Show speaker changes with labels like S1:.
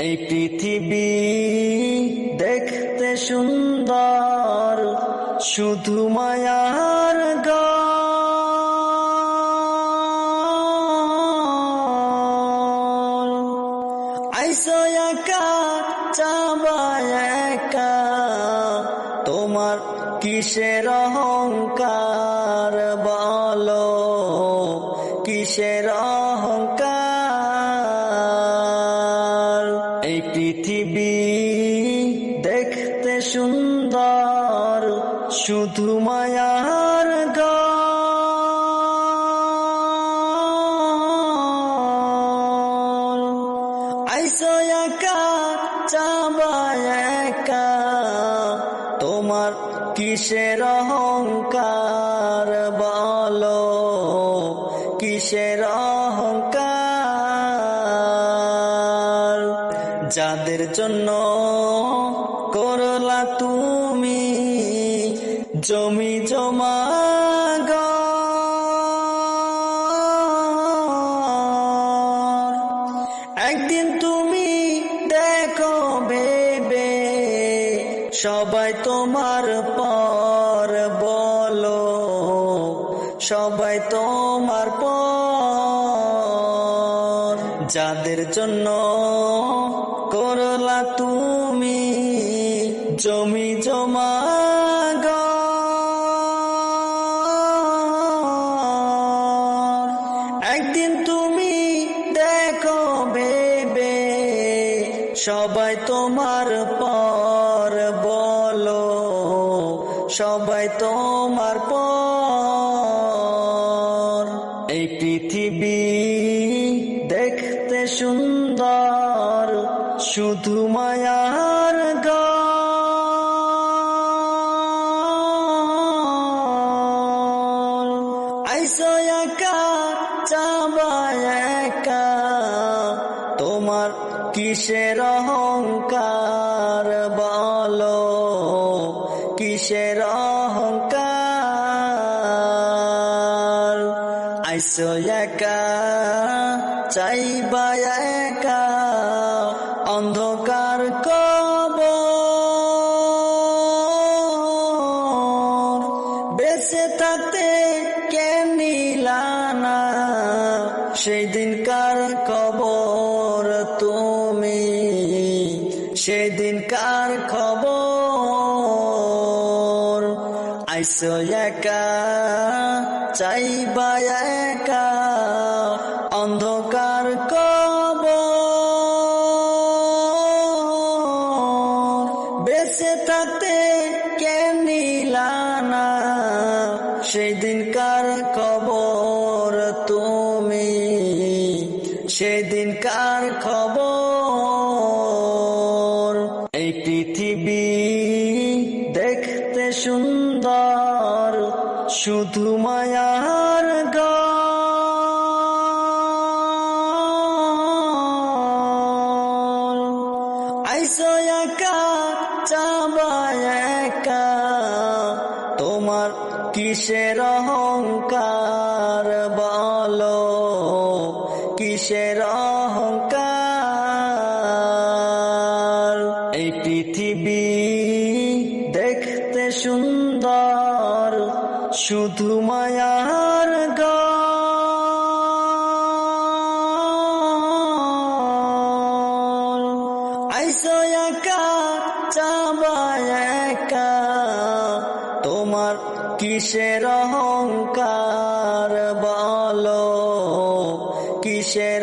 S1: এই পৃথিবী দেখতে সুন্দর, শুধু মায়ার ঘর। আইসো একা যাবায় একা, তোমার কিসের অহংকার বলো, কিসের অহংকার। এই পৃথিবী দেখতে সুন্দর, শুধু মায়ার ঘর। আইসো একা যাবায় একা, তোমার কিসের অহংকার বলো, কিসের অহংকার। যাদের জন্য করলা তুমি জমি জমা ঘর, একদিন তুমি দেখো ভেবে সবাই তোমার পর বলো, সবাই তোমার পর। যাদের জন্য করলা তুমি জমি জমা ঘর, একদিন তুমি দেখো ভেবে সবাই তোমার পর বলো, সবাই তোমার পর। এই পৃথিবী দেখতে সুন্দর, শুধু মায়ার ঘর। আইসো একা যাবায় একা, তোমার কিসের অহংকার বলো, কিসের অহংকার। আইসো একা চাইবা একা, অন্ধকার কবর। বেঁচে থাকতে কে নিলা না সেই দিনকার খবর তুমি, সেদিনকার খবর। আইসো একা চাইবা একা, অন্ধকার কবর। বেঁচে থাকতে কে নিলা না সেই দিনকার খবর তুমি, সেদিনকার খবর। এই পৃথিবী দেখতে সুন্দর, শুধু মায়ার ঘর। আইসো একা যাবায় একা, তোমার কিসের অহংকার বলো, কিসের অহংকার। এই পৃথিবী দেখতে সুন্দর, শুধু মায়ার ঘর। আইসো একা যাবায় একা, তোমার কিসের অহংকার বলো, কিসের